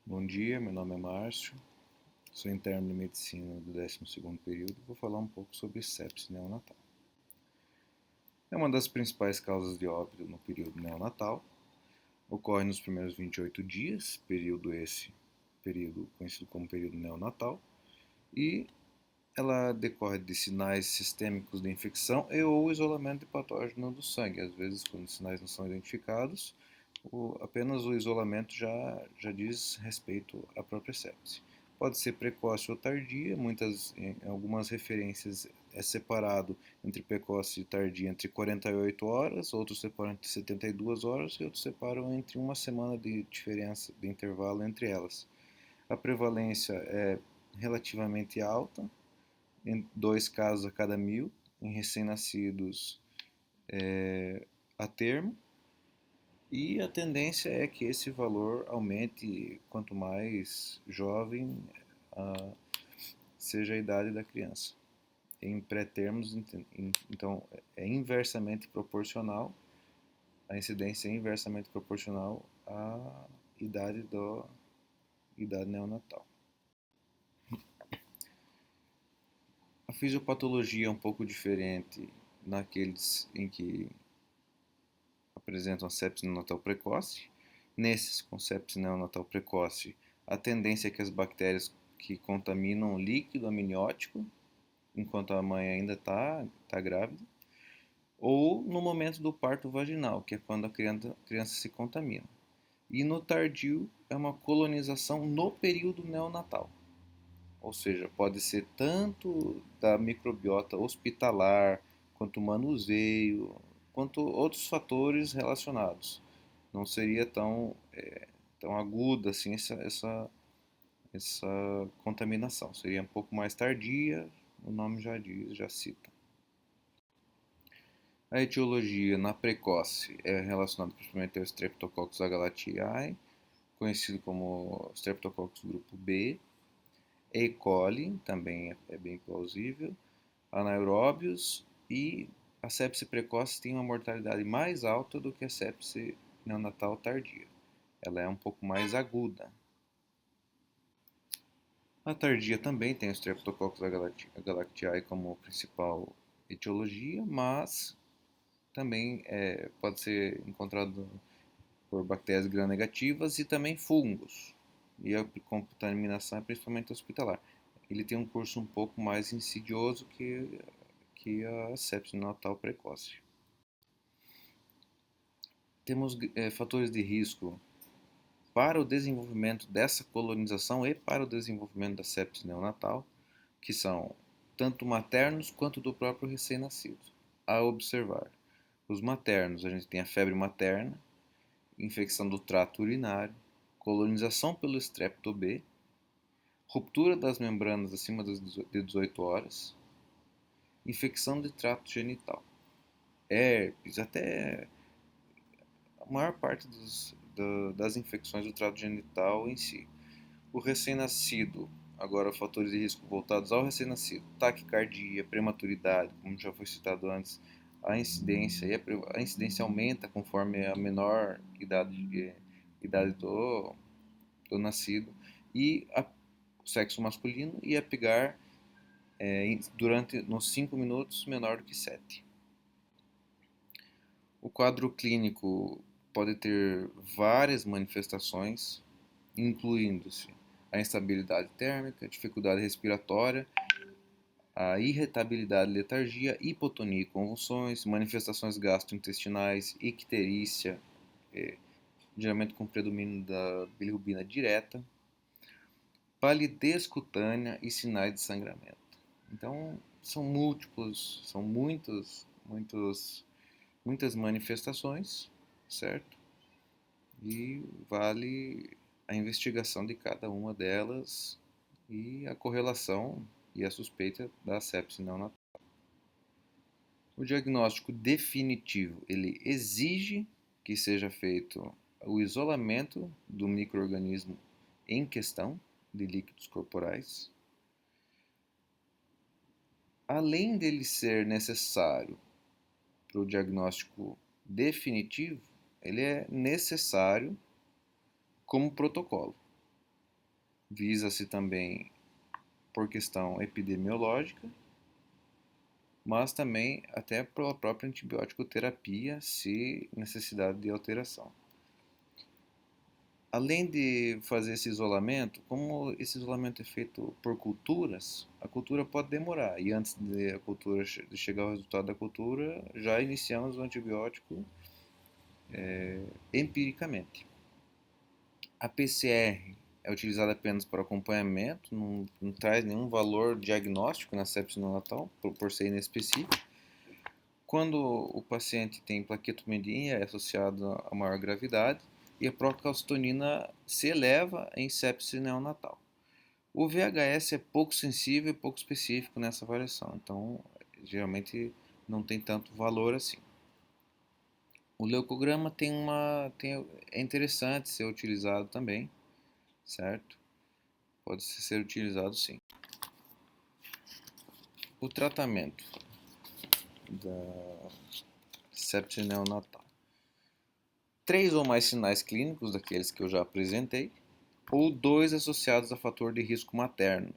Bom dia, meu nome é Márcio, sou interno de medicina do 12º período e vou falar um pouco sobre sepse neonatal. É uma das principais causas de óbito no período neonatal, ocorre nos primeiros 28 dias, período conhecido como período neonatal, e ela decorre de sinais sistêmicos de infecção e ou isolamento de patógeno do sangue. Às vezes, quando os sinais não são identificados, apenas o isolamento já diz respeito à própria sepse. Pode ser precoce ou tardia, em algumas referências é separado entre precoce e tardia entre 48 horas, outros separam entre 72 horas e outros separam entre uma semana de diferença de intervalo entre elas. A prevalência é relativamente alta, em 2 casos a cada 1.000, em recém-nascidos a termo, e a tendência é que esse valor aumente quanto mais jovem seja a idade da criança. Em pré-termos, então, é inversamente proporcional, a incidência é inversamente proporcional à idade neonatal. A fisiopatologia é um pouco diferente naqueles em que apresentam a sepse neonatal precoce. Nesses com sepse neonatal precoce, a tendência é que as bactérias que contaminam o líquido amniótico, enquanto a mãe ainda está grávida, ou no momento do parto vaginal, que é quando a criança se contamina. E no tardio é uma colonização no período neonatal, ou seja, pode ser tanto da microbiota hospitalar, quanto manuseio, quanto outros fatores relacionados. Não seria tão aguda assim essa contaminação. Seria um pouco mais tardia, o nome já diz, já cita. A etiologia na precoce é relacionada principalmente ao Streptococcus agalactiae, conhecido como Streptococcus grupo B, E. coli, também é bem plausível, anaeróbios, e a sepse precoce tem uma mortalidade mais alta do que a sepse neonatal tardia. Ela é um pouco mais aguda. A tardia também tem o Streptococcus agalactiae como principal etiologia, mas também pode ser encontrado por bactérias gram-negativas e também fungos. E a contaminação é principalmente hospitalar. Ele tem um curso um pouco mais insidioso que a sepse neonatal precoce. Temos fatores de risco para o desenvolvimento dessa colonização e para o desenvolvimento da sepse neonatal, que são tanto maternos quanto do próprio recém-nascido. A observar: os maternos, a gente tem a febre materna, infecção do trato urinário, colonização pelo Strepto B, ruptura das membranas acima de 18 horas, infecção de trato genital, herpes, até a maior parte das infecções do trato genital em si. O recém-nascido, agora fatores de risco voltados ao recém-nascido: taquicardia, prematuridade, como já foi citado antes, a incidência aumenta conforme a menor idade do nascido, e o sexo masculino, e a pigar nos 5 minutos menor do que 7. O quadro clínico pode ter várias manifestações, incluindo-se a instabilidade térmica, dificuldade respiratória, a irritabilidade, letargia, hipotonia e convulsões, manifestações gastrointestinais, icterícia, geralmente com predomínio da bilirrubina direta, palidez cutânea e sinais de sangramento. Então, são muitas manifestações, certo? E vale a investigação de cada uma delas e a correlação e a suspeita da sepse neonatal. O diagnóstico definitivo, ele exige que seja feito o isolamento do micro-organismo em questão, de líquidos corporais. Além dele ser necessário para o diagnóstico definitivo, ele é necessário como protocolo. Visa-se também por questão epidemiológica, mas também até pela própria antibiótico terapia, se necessidade de alteração. Além de fazer esse isolamento, como esse isolamento é feito por culturas, a cultura pode demorar. E antes de a cultura de chegar ao resultado da cultura, já iniciamos o antibiótico empiricamente. A PCR é utilizada apenas para acompanhamento, não traz nenhum valor diagnóstico na sepse neonatal, por ser inespecífico. Quando o paciente tem plaquetomelia, é associado a maior gravidade e a procalcitonina se eleva em sepse neonatal. O VHS é pouco sensível e pouco específico nessa avaliação, então geralmente não tem tanto valor assim. O leucograma é interessante ser utilizado também, certo? Pode ser utilizado sim. O tratamento da sepse neonatal. 3 ou mais sinais clínicos daqueles que eu já apresentei, ou 2 associados a fator de risco materno,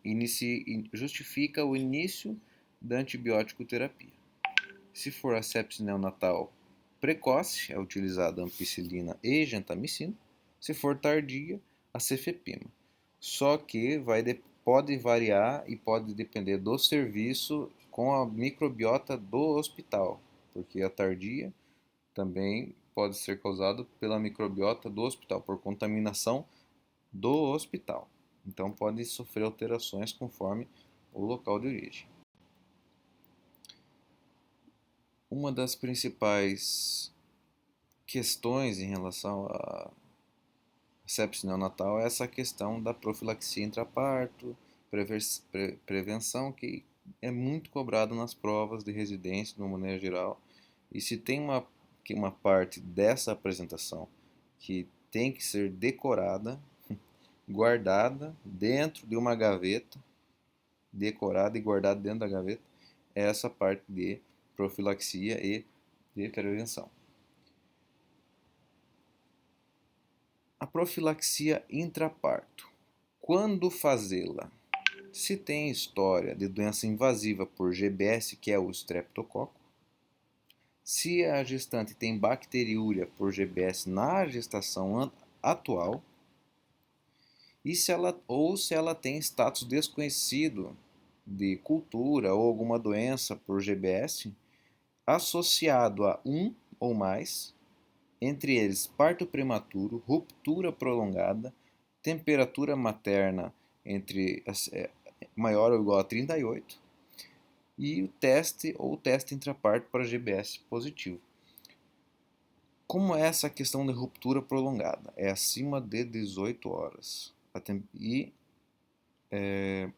justifica o início da antibiótico terapia. Se for a sepse neonatal precoce, é utilizada a ampicilina e gentamicina. Se for tardia, a cefepima. Só que pode variar e pode depender do serviço com a microbiota do hospital, porque a tardia também pode ser causada pela microbiota do hospital, por contaminação do hospital. Então pode sofrer alterações conforme o local de origem. Uma das principais questões em relação à sepse neonatal é essa questão da profilaxia intraparto, prevenção, que é muito cobrado nas provas de residência, de uma maneira geral. E se tem uma parte dessa apresentação que tem que ser decorada, guardada dentro de uma gaveta, decorada e guardada dentro da gaveta, é essa parte de profilaxia e de prevenção. A profilaxia intraparto. Quando fazê-la? Se tem história de doença invasiva por GBS, que é o estreptococo, se a gestante tem bacteriúria por GBS na gestação atual, se ela tem status desconhecido de cultura ou alguma doença por GBS associado a um ou mais, entre eles parto prematuro, ruptura prolongada, temperatura materna maior ou igual a 38 e o teste intraparto para GBS positivo. Como é essa questão de ruptura prolongada? É acima de 18 horas. E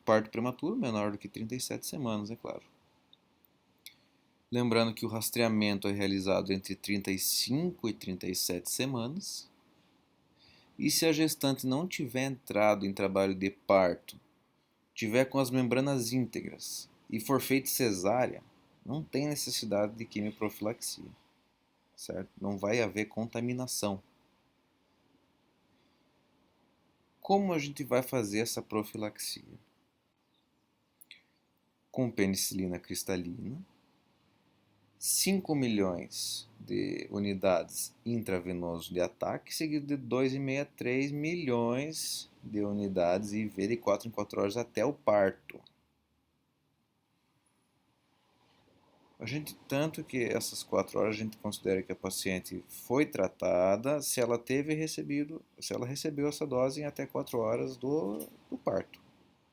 parto prematuro menor do que 37 semanas, é claro. Lembrando que o rastreamento é realizado entre 35 e 37 semanas. E se a gestante não tiver entrado em trabalho de parto, tiver com as membranas íntegras e for feita cesárea, não tem necessidade de quimioprofilaxia, certo? Não vai haver contaminação. Como a gente vai fazer essa profilaxia? Com penicilina cristalina, 5 milhões de unidades intravenoso de ataque, seguido de 2,5 a 3 milhões de unidades IV de 4 em 4 horas até o parto. Tanto que essas 4 horas a gente considera que a paciente foi tratada se ela recebeu essa dose em até 4 horas do parto.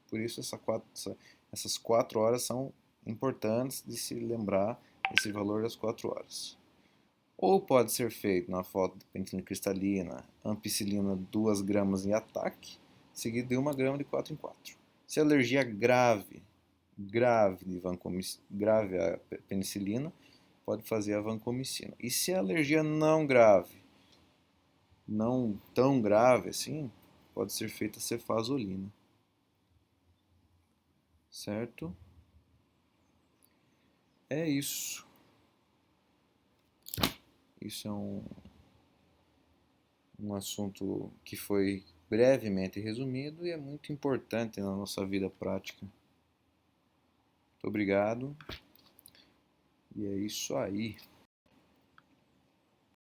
Por isso essas 4 horas são importantes de se lembrar esse valor das 4 horas. Ou pode ser feito na foto de penicilina cristalina, ampicilina 2 gramas em ataque, seguido de 1 grama de 4 em 4. Se a alergia grave à penicilina, pode fazer a vancomicina. E se a alergia não grave, não tão grave assim, pode ser feita a cefazolina. Certo? É isso. Isso é um assunto que foi brevemente resumido e é muito importante na nossa vida prática. Muito obrigado. E é isso aí.